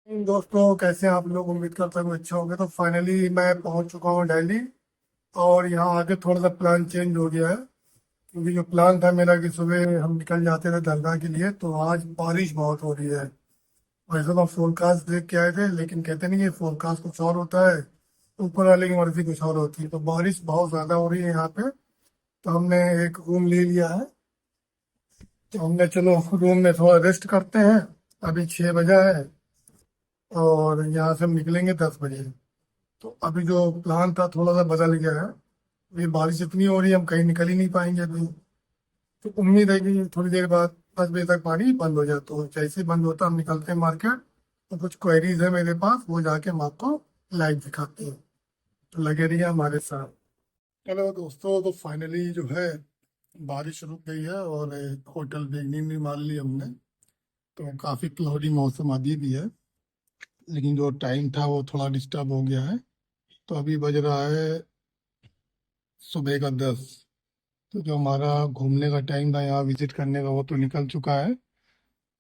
दोस्तों, कैसे हैं आप लोग? उम्मीद करता हूँ अच्छा होंगे। तो फाइनली मैं पहुंच चुका हूँ दिल्ली। और यहाँ आके थोड़ा सा प्लान चेंज हो गया है, क्योंकि जो प्लान था मेरा कि सुबह हम निकल जाते थे दरगाह के लिए, तो आज बारिश बहुत हो रही है। वैसे तो फोरकास्ट देख के आए थे, लेकिन कहते नहीं, ये फोरकास्ट कुछ और होता है, ऊपर वाले की मर्जी कुछ और होती है। तो बारिश बहुत ज़्यादा हो रही है यहाँ पे। तो हमने एक रूम ले लिया है। तो हमने चलो रूम में थोड़ा रेस्ट करते हैं। अभी 6 बजा है और यहाँ से हम निकलेंगे 10 बजे। तो अभी जो प्लान था थोड़ा सा बदल गया है। ये बारिश इतनी हो रही है, हम कहीं निकल ही नहीं पाएंगे अभी। तो उम्मीद है कि थोड़ी देर बाद 10 बजे तक पानी बंद हो जाए। तो जैसे ही बंद होता हम निकलते हैं मार्केट। तो कुछ क्वेरीज है मेरे पास, वो जाके हम आपको लाइव दिखाते हैं। तो लगे रहिए हमारे साथ। चलो दोस्तों, तो फाइनली जो है बारिश रुक गई है और होटल भी नींद भी मार ली हमने। तो काफ़ी क्लाउडी मौसम अभी भी है, लेकिन जो टाइम था वो थोड़ा डिस्टर्ब हो गया है। तो अभी बज रहा है सुबह का 10। तो जो हमारा घूमने का टाइम था यहाँ विजिट करने का, वो तो निकल चुका है।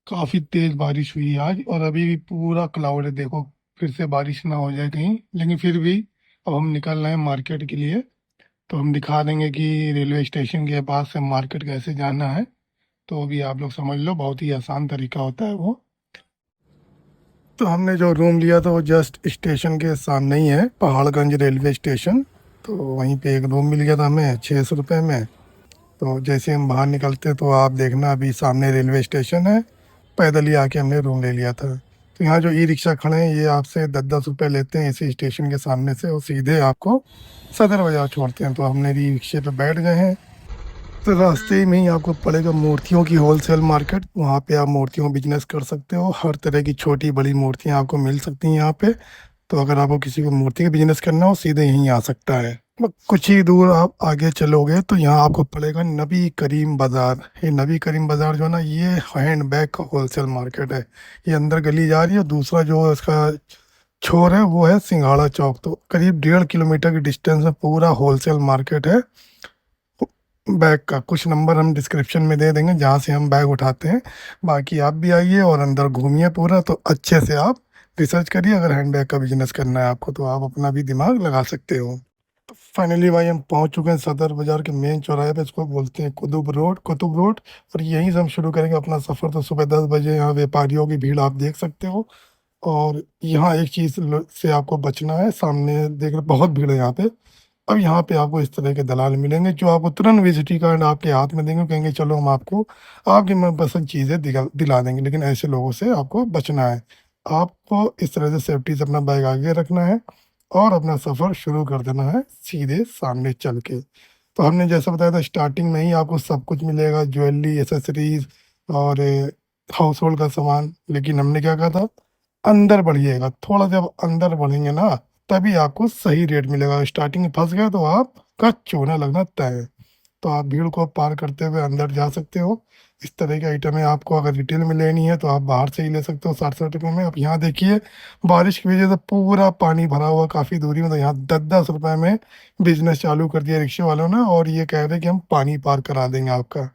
काफी तेज बारिश हुई आज, और अभी भी पूरा क्लाउड है। देखो, फिर से बारिश ना हो जाए कहीं। लेकिन फिर भी अब हम निकल रहे हैं मार्केट के लिए। तो हम दिखा देंगे कि रेलवे स्टेशन के पास से मार्केट कैसे जाना है। तो अभी आप लोग समझ लो, बहुत ही आसान तरीका होता है वो। तो हमने जो रूम लिया था वो जस्ट स्टेशन के सामने ही है, पहाड़गंज रेलवे स्टेशन। तो वहीं पे एक रूम मिल गया था हमें 600 रुपये में। तो जैसे हम बाहर निकलते तो आप देखना, अभी सामने रेलवे स्टेशन है। पैदल ही आके हमने रूम ले लिया था। तो यहाँ जो ई रिक्शा खड़े हैं, ये आपसे 10-10 रुपये लेते हैं इसी स्टेशन के सामने से, और सीधे आपको सदर बाजार छोड़ते हैं। तो हमने ई रिक्शे पे बैठ गए हैं। तो रास्ते में ही आपको पड़ेगा मूर्तियों की होलसेल मार्केट। वहाँ पे आप मूर्तियों बिजनेस कर सकते हो। हर तरह की छोटी बड़ी मूर्तियाँ आपको मिल सकती हैं यहाँ पे। तो अगर आपको किसी को मूर्ति का बिजनेस करना हो, सीधे यहीं आ सकता है। कुछ ही दूर आप आगे चलोगे तो यहाँ आपको पड़ेगा नबी करीम बाज़ार। ये नबी करीम बाज़ार जो है ना, ये हैंड बैग का होलसेल मार्केट है। ये अंदर गली जा रही है। दूसरा जो इसका छोर है वो है सिंघाड़ा चौक। तो करीब 1.5 किलोमीटर की डिस्टेंस में पूरा होलसेल मार्केट है बैग का। कुछ नंबर हम डिस्क्रिप्शन में दे देंगे जहाँ से हम बैग उठाते हैं। बाकी आप भी आइए और अंदर घूमिए पूरा, तो अच्छे से आप रिसर्च करिए। अगर हैंड बैग का बिजनेस करना है आपको, तो आप अपना भी दिमाग लगा सकते हो। तो फाइनली भाई हम पहुंच चुके हैं सदर बाजार के मेन चौराहे पे। इसको बोलते हैं कुतुब रोड। और यहीं से हम शुरू करेंगे अपना सफ़र। तो सुबह 10 बजे यहाँ व्यापारियों की भीड़ आप देख सकते हो। और यहाँ एक चीज़ से आपको बचना है, सामने देख रहे बहुत भीड़ है यहाँ पे। अब यहाँ पे आपको इस तरह के दलाल मिलेंगे जो आपको तुरंत विजिटिंग कार्ड आपके हाथ में देंगे, कहेंगे चलो हम आपको आपकी मनपसंद चीज़ें दिला देंगे। लेकिन ऐसे लोगों से आपको बचना है। आपको इस तरह से सेफ्टी से अपना बैग आगे रखना है और अपना सफ़र शुरू कर देना है सीधे सामने चल के। तो हमने जैसा बताया था, स्टार्टिंग में ही आपको सब कुछ मिलेगा, ज्वेलरी, एसेसरीज और हाउस होल्ड का सामान। लेकिन हमने क्या कहा था, अंदर बढ़िएगा थोड़ा। जब अंदर बढ़ेंगे ना, तभी आपको सही रेट मिलेगा। स्टार्टिंग में फंस गए तो आपका चूना लगना तय है। तो आप भीड़ को पार करते हुए अंदर जा सकते हो। इस तरह की आइटमें आपको अगर रिटेल में लेनी है तो आप बाहर से ही ले सकते हो 60-60 रुपये में। अब यहाँ देखिए, बारिश की वजह से पूरा पानी भरा हुआ काफ़ी दूरी में। तो यहाँ 10-10 रुपये में बिजनेस चालू कर दिया रिक्शे वालों ने, और ये कह रहे हैं कि हम पानी पार करा देंगे आपका।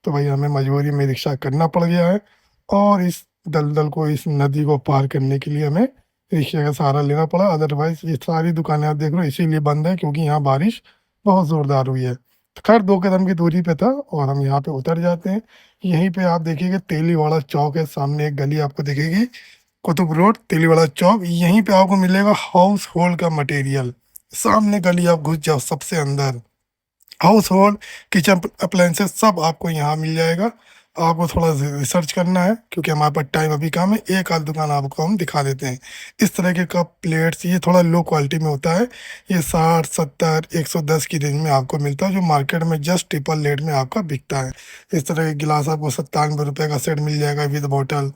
तो भाई हमें मजबूरी में रिक्शा करना पड़ गया है। और इस दलदल को, इस नदी को पार करने के लिए हमें रिक्शे का सहारा लेना पड़ा। अदरवाइज ये सारी दुकानें आप देख रहे हो इसीलिए बंद है, क्योंकि यहाँ बारिश बहुत ज़ोरदार हुई है। तो खैर 2 कदम की दूरी पे था और हम यहाँ पे उतर जाते हैं। यहीं पे आप देखिएगा तेलीवाड़ा चौक है, सामने एक गली आपको दिखेगी, कुतुब रोड तेलीवाड़ा चौक। यहीं पे आपको मिलेगा हाउस होल्ड का मटेरियल। सामने गली आप घुस जाओ सबसे अंदर, हाउस होल्ड किचन अप्लायंसेस सब आपको यहाँ मिल जाएगा। आपको थोड़ा रिसर्च करना है, क्योंकि हमारे पास टाइम अभी कम है। एक आध दुकान आपको हम दिखा देते हैं। इस तरह के कप प्लेट्स, ये थोड़ा लो क्वालिटी में होता है। ये 60, 70, 110 की रेंज में आपको मिलता है, जो मार्केट में जस्ट ट्रिपल रेट में आपका बिकता है। इस तरह के गिलास आपको 97 रुपये का सेट मिल जाएगा विद बॉटल।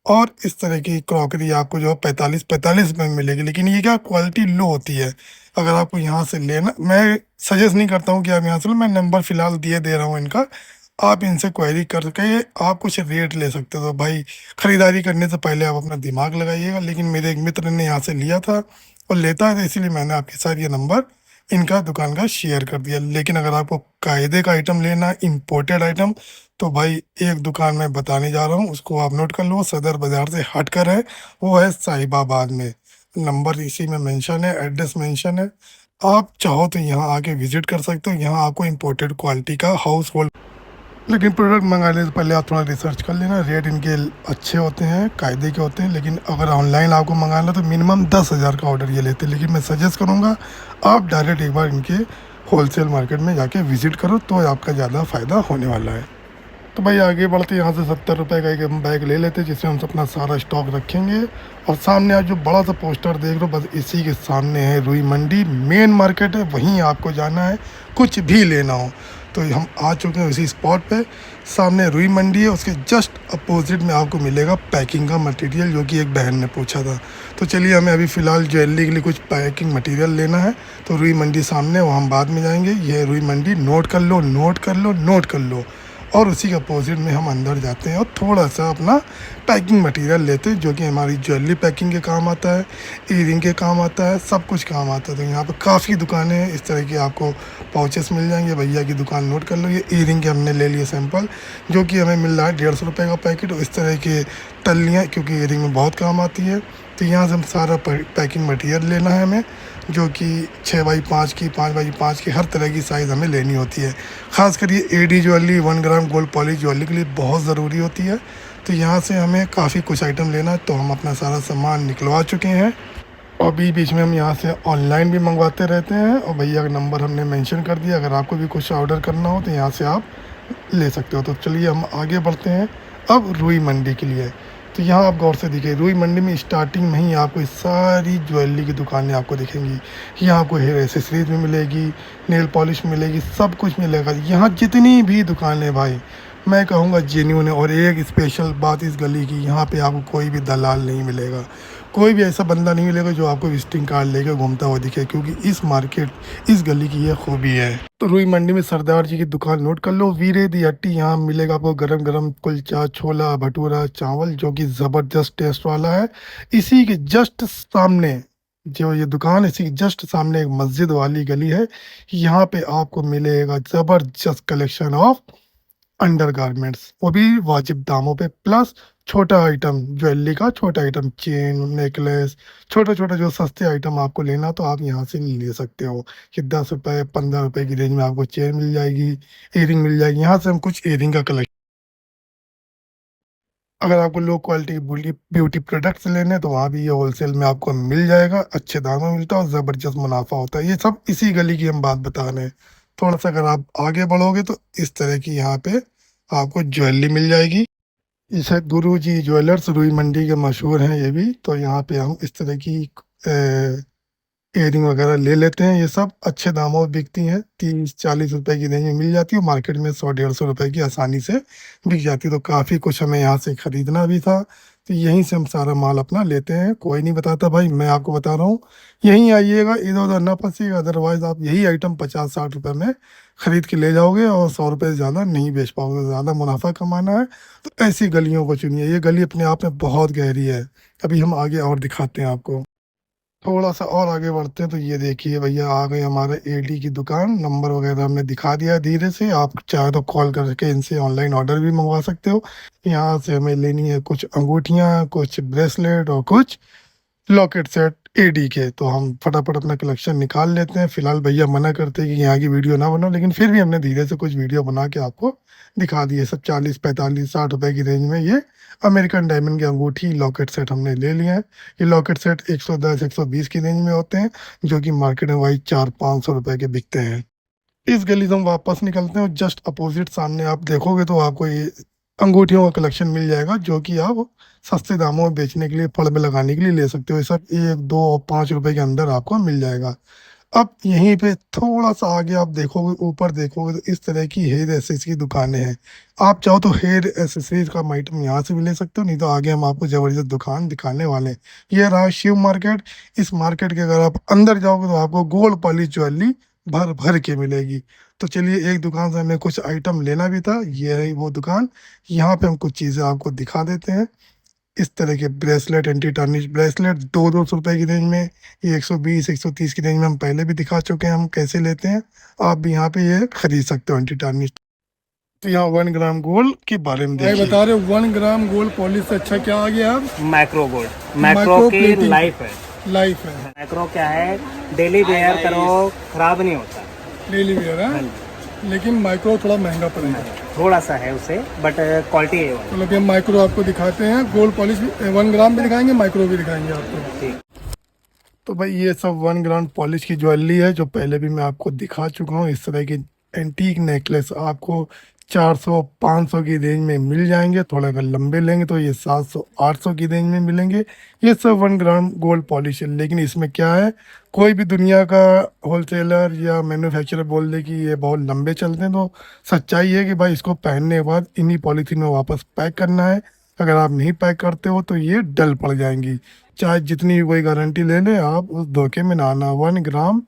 और इस तरह की क्रॉकरी आपको जो है 45-45 रुपये में मिलेगी। लेकिन ये क्या क्वालिटी लो होती है। अगर आपको यहाँ से लेना, मैं सजेस्ट नहीं करता हूँ कि आप यहाँ से लो। मैं नंबर फिलहाल दे रहा हूँ इनका। आप इनसे क्वेरी करके आप कुछ रेट ले सकते हो। तो भाई खरीदारी करने से पहले आप अपना दिमाग लगाइएगा। लेकिन मेरे एक मित्र ने यहाँ से लिया था और लेता है, तो इसीलिए मैंने आपके साथ ये नंबर इनका दुकान का शेयर कर दिया। लेकिन अगर आपको कायदे का आइटम लेना, इंपोर्टेड आइटम, तो भाई एक दुकान मैं बताने जा रहा हूँ, उसको आप नोट कर लो, सदर बाजार से हट कर है, वो है साहिबाबाद में। नंबर इसी में मेंशन है, एड्रेस मेंशन है। आप चाहो तो यहाँ आके विजिट कर सकते हो। यहाँ आपको इंपोर्टेड क्वालिटी का हाउस होल्ड, लेकिन प्रोडक्ट मंगाने से पहले आप थोड़ा रिसर्च कर लेना। रेट इनके अच्छे होते हैं, कायदे के होते हैं। लेकिन अगर ऑनलाइन आपको मंगाना तो मिनिमम 10,000 का ऑर्डर ये लेते हैं। लेकिन मैं सजेस्ट करूँगा आप डायरेक्ट एक बार इनके होलसेल मार्केट में जाके विज़िट करो, तो आपका ज़्यादा फ़ायदा होने वाला है। तो भाई आगे बढ़ते यहाँ से 70 रुपये का एक हम बैग ले लेते हैं, जिसमें हम अपना सारा स्टॉक रखेंगे। और सामने आज जो बड़ा सा पोस्टर देख रहे हो, बस इसी के सामने है रुई मंडी, मेन मार्केट है, वहीं आपको जाना है कुछ भी लेना हो। तो हम आ चुके हैं उसी स्पॉट पे। सामने रुई मंडी है, उसके जस्ट अपोजिट में आपको मिलेगा पैकिंग का मटेरियल, जो कि एक बहन ने पूछा था। तो चलिए, हमें अभी फ़िलहाल ज्वेलरी के लिए कुछ पैकिंग मटेरियल लेना है। तो रुई मंडी सामने, वो हम बाद में जाएंगे। ये रुई मंडी, नोट कर लो, नोट कर लो, नोट कर लो। और उसी के अपोजिट में हम अंदर जाते हैं और थोड़ा सा अपना पैकिंग मटेरियल लेते हैं, जो कि हमारी ज्वेलरी पैकिंग के काम आता है, ईयरिंग के काम आता है, सब कुछ काम आता है। तो यहाँ पर काफ़ी दुकानें हैं, इस तरह की आपको पाउचेस मिल जाएंगे। भैया की दुकान नोट कर लो। ये ईयरिंग के हमने ले लिए सैंपल, जो कि हमें मिल रहा है 150 रुपये का पैकेट। और इस तरह के तलियाँ, क्योंकि ईयरिंग में बहुत काम आती है। तो यहाँ से हम सारा पैकिंग मटेरियल लेना है हमें, जो कि 6x5 की, 5x5 की, हर तरह की साइज़ हमें लेनी होती है। ख़ासकर ये AD jewellery 1 gram gold polish jewellery के लिए बहुत ज़रूरी होती है। तो यहाँ से हमें काफ़ी कुछ आइटम लेना है। तो हम अपना सारा सामान निकलवा चुके हैं। और बीच बीच में हम यहाँ से ऑनलाइन भी मंगवाते रहते हैं। और भैया का नंबर हमने मेंशन कर दिया, अगर आपको भी कुछ ऑर्डर करना हो तो यहाँ से आप ले सकते हो। तो चलिए हम आगे बढ़ते हैं अब रुई मंडी के लिए। तो यहाँ आप गौर से देखिए, रुई मंडी में स्टार्टिंग में ही आपको सारी ज्वेलरी की दुकानें आपको दिखेंगी। यहाँ आपको हेयर एसेसरीज भी मिलेगी, नेल पॉलिश मिलेगी, सब कुछ मिलेगा। यहाँ जितनी भी दुकानें हैं भाई, मैं कहूँगा जेन्युइन है। और एक स्पेशल बात इस गली की, यहाँ पे आपको कोई भी दलाल नहीं मिलेगा, कोई भी ऐसा बंदा नहीं मिलेगा जो आपको विजिटिंग कार्ड लेकर घूमता हुआ दिखे, क्योंकि इस मार्केट, इस गली की ये खूबी है। तो रुई मंडी में सरदार जी की दुकान नोट कर लो, वीरे दी हट्टी। यहाँ मिलेगा आपको गरम गरम कुलचा, छोला भटूरा, चावल, जो कि ज़बरदस्त टेस्ट वाला है। इसी के जस्ट सामने जो ये दुकान है, इसी के जस्ट सामने एक मस्जिद वाली गली है। यहाँ पे आपको मिलेगा ज़बरदस्त कलेक्शन ऑफ अंडर गारमेंट्स, वो भी वाजिब दामों पे। प्लस छोटा आइटम, ज्वेलरी का छोटा आइटम, चेन, नेकलेस, छोटा छोटा जो सस्ते आइटम आपको लेना, तो आप यहाँ से ले सकते हो। कि 10 रुपये 15 रुपये की रेंज में आपको चेन मिल जाएगी, इयरिंग मिल जाएगी। यहाँ से हम कुछ इयरिंग का कलेक्शन, अगर आपको low quality beauty beauty products लेने हैं तो वहाँ भी ये होलसेल में आपको मिल जाएगा, अच्छे दाम में मिलता है और ज़बरदस्त मुनाफा होता है। ये सब इसी गली की हम बात बता रहे हैं। थोड़ा सा अगर आप आगे बढ़ोगे तो इस तरह की यहाँ पे आपको ज्वेलरी मिल जाएगी। इसे गुरु जी ज्वेलर्स रुई मंडी के मशहूर हैं ये भी। तो यहाँ पे हम इस तरह की इयरिंग वगैरह ले लेते हैं। ये सब अच्छे दामों में बिकती हैं, 30-40 रुपए की रेंज में मिल जाती है। मार्केट में 100-150 रुपए की आसानी से बिक जाती है। तो काफ़ी कुछ हमें यहाँ से ख़रीदना भी था, तो यहीं से हम सारा माल अपना लेते हैं। कोई नहीं बताता भाई, मैं आपको बता रहा हूँ, यहीं आइएगा, इधर उधर ना फंसिएगा। अदरवाइज़ आप यही आइटम 50-60 रुपये में ख़रीद के ले जाओगे और 100 रुपये से ज़्यादा नहीं बेच पाओगे। ज़्यादा मुनाफा कमाना है तो ऐसी गलियों को चुनिए। ये गली अपने आप में बहुत गहरी है। अभी हम आगे और दिखाते हैं आपको। थोड़ा सा और आगे बढ़ते हैं तो ये देखिए भैया, आ गए हमारे एडी की दुकान। नंबर वगैरह हमने दिखा दिया है धीरे से। आप चाहे तो कॉल करके इनसे ऑनलाइन ऑर्डर भी मंगवा सकते हो। यहाँ से हमें लेनी है कुछ अंगूठियाँ, कुछ ब्रेसलेट और कुछ लॉकेट सेट एडी के। तो हम फटाफट अपना कलेक्शन निकाल लेते हैं। फिलहाल भैया मना करते हैं कि यहाँ की वीडियो ना बनाओ, लेकिन फिर भी हमने धीरे से कुछ वीडियो बना के आपको दिखा दिए। सब 40-45-60 रुपए की रेंज में ये अमेरिकन डायमंड की अंगूठी लॉकेट सेट हमने ले लिए हैं। ये लॉकेट सेट 110-120 की रेंज में होते हैं, जो कि मार्केट में वही 400-500 रुपए के बिकते हैं। इस गली से हम वापस निकलते हैं और जस्ट अपोजिट सामने आप देखोगे तो आपको ये अंगूठियों का कलेक्शन मिल जाएगा, जो कि आप सस्ते दामों में बेचने के लिए, फड़ में लगाने के लिए ले सकते हो। ये सब 1, 2 और 5 रुपए के अंदर आपको मिल जाएगा। अब यहीं पे थोड़ा सा आगे आप देखोगे, ऊपर देखोगे तो इस तरह की हेयर एसेसरीज की दुकानें हैं। आप चाहो तो हेयर एसेसरीज का आइटम यहाँ से भी ले सकते हो, नहीं तो आगे हम आपको जबरदस्त दुकान दिखाने वाले हैं। ये रहा शिव मार्केट। इस मार्केट के अगर आप अंदर जाओगे तो आपको गोल्ड पॉलिश ज्वेलरी भर भर के मिलेगी। तो चलिए, एक दुकान से हमें कुछ आइटम लेना भी था, ये रही वो दुकान। यहाँ पे हम कुछ चीज़ें आपको दिखा देते हैं। इस तरह के ब्रेसलेट, एंटी टार्निश ब्रेसलेट 200-200 रुपए की रेंज में, ये 120-130 की रेंज में हम पहले भी दिखा चुके हैं हम कैसे लेते हैं। आप भी यहाँ पे ये खरीद सकते हो एंटी टार्निश। तो यहाँ 1 ग्राम गोल्ड के बारे में देखिए, बता रहे 1 ग्राम गोल्ड पॉलिश से अच्छा क्या आ गया अब? मैक्रो गोल्ड, मैक्रो की प्लेटिंग लाइफ है। लाइफ है, मैक्रो क्या है, डेली वेयर करो खराब नहीं होता। डेली वेयर है, लेकिन माइक्रो थोड़ा महंगा पड़ेगा, थोड़ा सा है उसे, बट क्वालिटी है वो। मतलब ये माइक्रो आपको दिखाते हैं, गोल्ड पॉलिश भी 1 ग्राम भी दिखाएंगे, माइक्रो भी दिखाएंगे आपको। ठीक। तो भाई ये सब 1 ग्राम पॉलिश की ज्वेलरी है जो पहले भी मैं आपको दिखा चुका हूँ। इस तरह की एंटीक नेकलेस आपको 400-500 की रेंज में मिल जाएंगे। थोड़ा अगर लंबे लेंगे तो ये 700-800 की रेंज में मिलेंगे। ये सब 1 ग्राम गोल्ड पॉलिश है, लेकिन इसमें क्या है, कोई भी दुनिया का होलसेलर या मैन्युफैक्चरर बोल दे कि ये बहुत लंबे चलते हैं, तो सच्चाई है कि भाई इसको पहनने के बाद इन्हीं पॉलीथीन में वापस पैक करना है। अगर आप नहीं पैक करते हो तो ये डल पड़ जाएंगी, चाहे जितनी भी कोई गारंटी ले ले, आप उस धोखे में ना आना। 1 ग्राम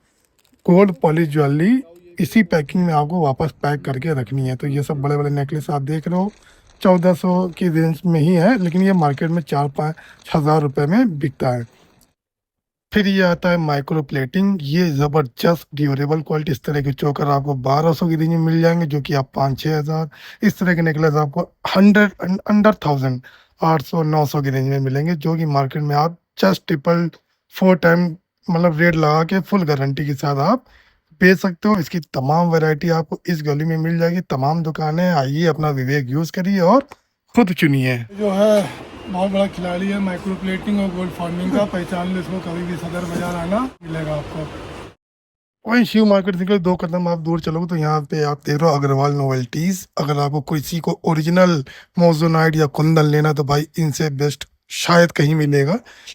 गोल्ड पॉलिश ज्वेलरी इसी पैकिंग में आपको वापस पैक करके रखनी है। तो ये सब बड़े बड़े नेकलेस आप देख रहे हो 1400 की रेंज में ही है, लेकिन ये मार्केट में 4-5 हज़ार रुपये में बिकता है। फिर ये आता है माइक्रो प्लेटिंग। ये ज़बरदस्त ड्यूरेबल क्वालिटी, इस तरह के चोकर आपको 1200 की रेंज में मिल जाएंगे, जो कि आप 5-6 हज़ार। इस तरह के नेकलेस आपको 100 800-900 की रेंज में मिलेंगे, जो कि मार्केट में आप जस्ट ट्रिपल 4 टाइम मतलब रेट लगा के फुल गारंटी के साथ आप बेच सकते हो। इसकी तमाम वैरायटी आपको इस गली में मिल जाएगी, तमाम दुकानें। आइए अपना विवेक यूज़ करिए और खुद चुनिए। जो है बहुत बड़ा खिलाड़ी है माइक्रो प्लेटिंग और गोल्ड फार्मिंग का, पहचान लो इसको, कभी भी सदर बाजार आना मिलेगा आपको। वहीं शिव मार्केट से 2 कदम आप दूर चलोगे तो यहाँ पे आप देख रहे हो अग्रवाल नोवेल्टीज। अगर आपको किसी को ओरिजिनल मोजोनाइट या कुंदन लेना तो भाई इनसे बेस्ट शायद कहीं मिलेगा,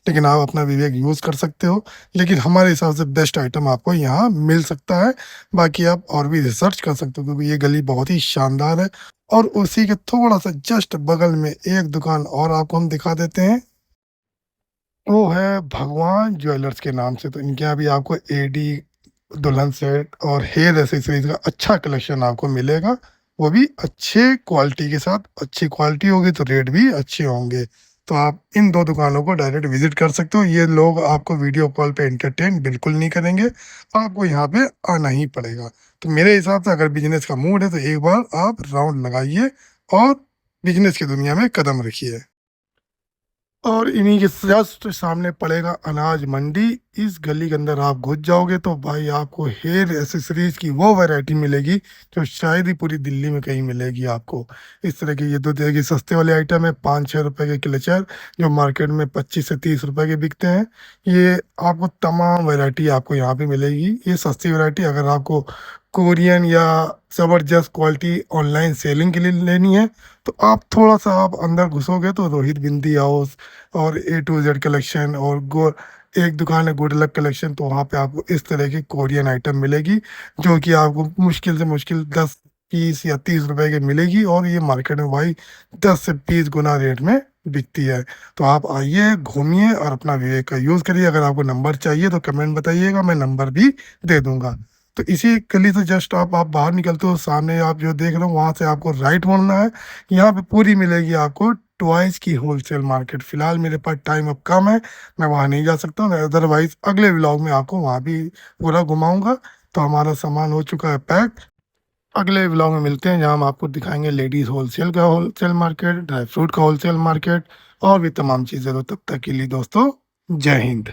लेकिन आप अपना विवेक यूज़ कर सकते हो। लेकिन हमारे हिसाब से बेस्ट आइटम आपको यहाँ मिल सकता है। बाकी आप और भी रिसर्च कर सकते हो, क्योंकि ये गली बहुत ही शानदार है। और उसी के थोड़ा सा जस्ट बगल में एक दुकान और आपको हम दिखा देते हैं, वो है भगवान ज्वेलर्स के नाम से। तो इनके यहाँ भी आपको एडी, दुल्हन सेट और हेयर एसेसरीज का अच्छा कलेक्शन आपको मिलेगा, वो भी अच्छे क्वालिटी के साथ। अच्छी क्वालिटी होगी तो रेट भी अच्छे होंगे। तो आप इन 2 दुकानों को डायरेक्ट विजिट कर सकते हो। ये लोग आपको वीडियो कॉल पे एंटरटेन बिल्कुल नहीं करेंगे, आपको यहाँ पे आना ही पड़ेगा। तो मेरे हिसाब से अगर बिजनेस का मूड है तो एक बार आप राउंड लगाइए और बिजनेस की दुनिया में कदम रखिए। और इन्हीं के जस्ट सामने पड़ेगा अनाज मंडी। इस गली के अंदर आप घुस जाओगे तो भाई आपको हेयर एसेसरीज की वो वैरायटी मिलेगी जो शायद ही पूरी दिल्ली में कहीं मिलेगी आपको। इस तरह के ये 2 तरह के सस्ते वाले आइटम है, 5-6 रुपए के क्लचर जो मार्केट में 25 से 30 रुपए के बिकते हैं। ये आपको तमाम वैरायटी आपको यहाँ पे मिलेगी। ये सस्ती वैरायटी अगर आपको कोरियन या ज़बरदस्त क्वालिटी ऑनलाइन सेलिंग के लिए लेनी है तो आप थोड़ा सा आप अंदर घुसोगे तो रोहित बिंदी हाउस और A to Z कलेक्शन और गो एक दुकान है गुड लक कलेक्शन, तो वहाँ पे आपको इस तरह की कोरियन आइटम मिलेगी जो कि आपको मुश्किल से मुश्किल 10 पीस या 30 रुपए की मिलेगी। और ये मार्केट में भाई 10 से 20 गुना रेट में बिकती है। तो आप आइए, घूमिए और अपना विवेक का यूज़ करिए। अगर आपको नंबर चाहिए तो कमेंट बताइएगा, मैं नंबर भी दे दूंगा। तो इसी गली से जस्ट आप बाहर निकलते हो, सामने आप जो देख रहे हो वहाँ से आपको राइट मोड़ना है। यहाँ पे पूरी मिलेगी आपको टॉयज की होलसेल मार्केट। फिलहाल मेरे पास टाइम अब कम है, मैं वहाँ नहीं जा सकता हूँ, अदरवाइज अगले व्लॉग में आपको वहाँ भी पूरा घुमाऊंगा। तो हमारा सामान हो चुका है पैक। अगले व्लॉग में मिलते हैं जहाँ हम आपको दिखाएंगे लेडीज़ होलसेल का होलसेल मार्केट, ड्राई फ्रूट का होलसेल मार्केट और भी तमाम चीज़ें। तो तब तक के लिए दोस्तों, जय हिंद।